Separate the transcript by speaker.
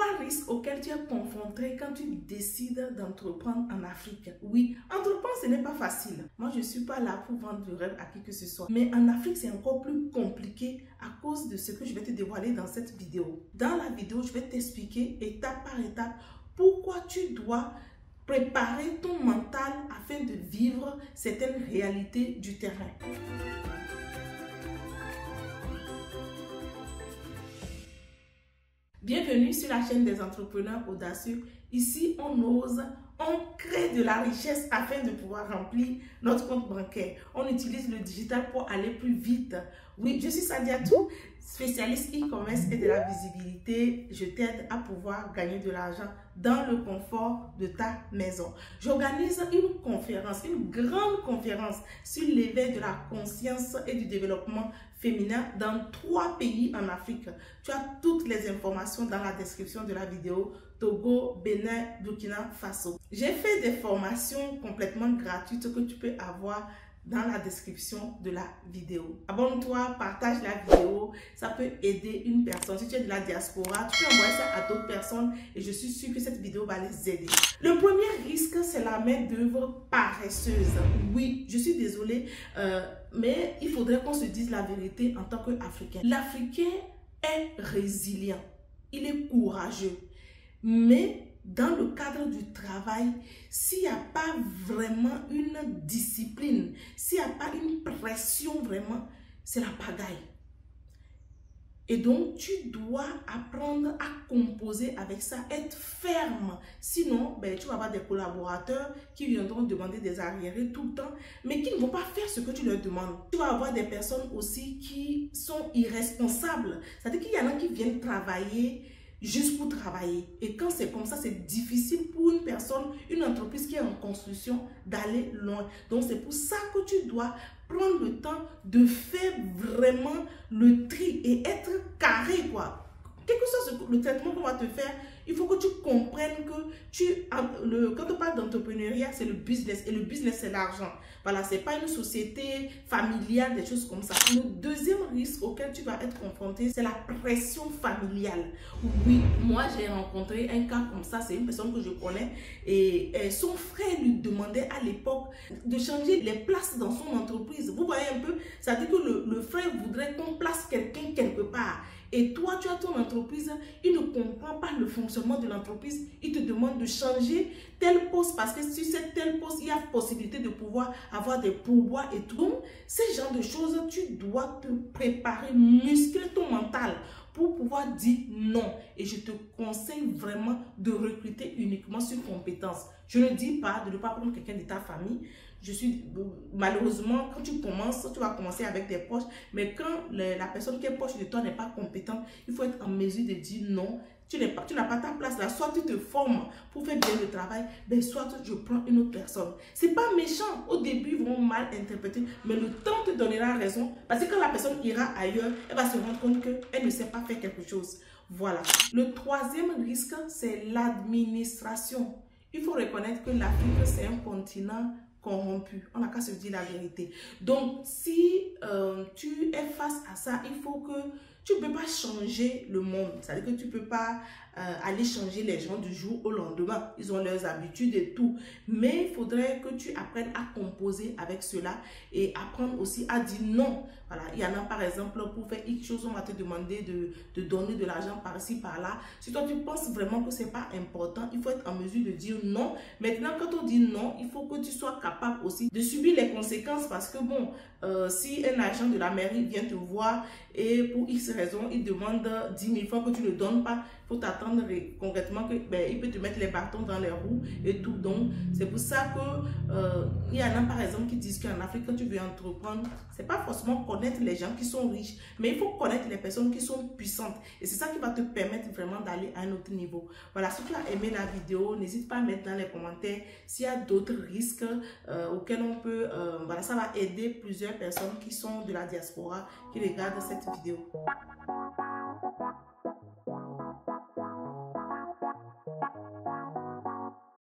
Speaker 1: 3 risques auxquels tu es confronté quand tu décides d'entreprendre en Afrique. Oui, entreprendre, ce n'est pas facile. Moi, je ne suis pas là pour vendre du rêve à qui que ce soit. Mais en Afrique, c'est encore plus compliqué à cause de ce que je vais te dévoiler dans cette vidéo. Dans la vidéo, je vais t'expliquer étape par étape pourquoi tu dois préparer ton mental afin de vivre certaines réalités du terrain. Bienvenue sur la chaîne des entrepreneurs audacieux. Ici, on ose, on crée de la richesse afin de pouvoir remplir notre compte bancaire. On utilise le digital pour aller plus vite. Oui, je suis Sadiatou, spécialiste e-commerce et de la visibilité. Je t'aide à pouvoir gagner de l'argent dans le confort de ta maison. J'organise une conférence, une grande conférence sur l'éveil de la conscience et du développement féminin dans 3 pays en Afrique. Tu as toutes les informations dans la description de la vidéo. Togo, Bénin, Burkina Faso. J'ai fait des formations complètement gratuites que tu peux avoir dans la description de la vidéo. Abonne-toi, partage la vidéo, ça peut aider une personne. Si tu es de la diaspora, tu peux envoyer ça à d'autres personnes et je suis sûre que cette vidéo va les aider. Le premier risque, c'est la main-d'œuvre paresseuse. Oui, je suis désolée, mais il faudrait qu'on se dise la vérité en tant qu'Africain. L'Africain est résilient, il est courageux, mais dans le cadre du travail, s'il n'y a pas vraiment une discipline, s'il n'y a pas une pression vraiment, c'est la pagaille. Et donc, tu dois apprendre à composer avec ça, être ferme. Sinon, tu vas avoir des collaborateurs qui viendront demander des arriérés tout le temps, mais qui ne vont pas faire ce que tu leur demandes. Tu vas avoir des personnes aussi qui sont irresponsables. C'est-à-dire qu'il y en a qui viennent travailler juste pour travailler. Et quand c'est comme ça, c'est difficile pour une personne, une entreprise qui est en construction, d'aller loin. Donc, c'est pour ça que tu dois prendre le temps de faire vraiment le tri et être carré, quoi. Quel que soit le traitement qu'on va te faire, il faut que tu comprennes que quand on parle d'entrepreneuriat, c'est le business. Et le business, c'est l'argent. Voilà, ce n'est pas une société familiale, des choses comme ça. Le deuxième risque auquel tu vas être confronté, c'est la pression familiale. Oui, moi, j'ai rencontré un cas comme ça. C'est une personne que je connais. Et son frère lui demandait à l'époque de changer les places dans son entreprise. Vous voyez un peu, ça veut dire que le frère voudrait qu'on place quelqu'un quelque part. Et toi, tu as ton entreprise, il ne comprend pas le fonctionnement de l'entreprise. Il te demande de changer tel poste parce que sur cette tel poste, il y a possibilité de pouvoir avoir des pourboires et tout. Donc, ces genres de choses, tu dois te préparer, muscler ton mental pour pouvoir dire non. Et je te conseille vraiment de recruter uniquement sur compétences. Je ne dis pas de ne pas prendre quelqu'un de ta famille. Malheureusement, quand tu commences, tu vas commencer avec des poches. Mais quand la personne qui est proche de toi n'est pas compétente, il faut être en mesure de dire non. Tu n'as pas ta place là. Soit tu te formes pour faire bien le travail, soit je prends une autre personne. Ce n'est pas méchant. Au début, ils vont mal interpréter, mais le temps te donnera raison. Parce que quand la personne ira ailleurs, elle va se rendre compte qu'elle ne sait pas faire quelque chose. Voilà. Le troisième risque, c'est l'administration. Il faut reconnaître que l'Afrique, c'est un continent corrompu. On n'a qu'à se dire la vérité. Donc, si tu es face à ça, il faut que tu ne peux pas changer le monde. C'est-à-dire que tu ne peux pas aller changer les gens du jour au lendemain. Ils ont leurs habitudes et tout. Mais il faudrait que tu apprennes à composer avec cela et apprendre aussi à dire non. Voilà. Il y en a par exemple, pour faire X chose, on va te demander de donner de l'argent par-ci, par-là. Si toi, tu penses vraiment que ce n'est pas important, il faut être en mesure de dire non. Maintenant, quand on dit non, il faut que tu sois capable aussi de subir les conséquences parce que bon, si un agent de la mairie vient te voir et pour X raison, il demande 10 000 francs que tu ne le donnes pas, il faut t'attendre concrètement que il peut te mettre les bâtons dans les roues et tout. Donc, c'est pour ça que il y en a par exemple qui disent qu'en Afrique, quand tu veux entreprendre, c'est pas forcément connaître les gens qui sont riches, mais il faut connaître les personnes qui sont puissantes. Et c'est ça qui va te permettre vraiment d'aller à un autre niveau. Voilà, si tu as aimé la vidéo, n'hésite pas à mettre dans les commentaires s'il y a d'autres risques auxquels on peut... voilà, ça va aider plusieurs personnes qui sont de la diaspora qui regardent cette vidéo.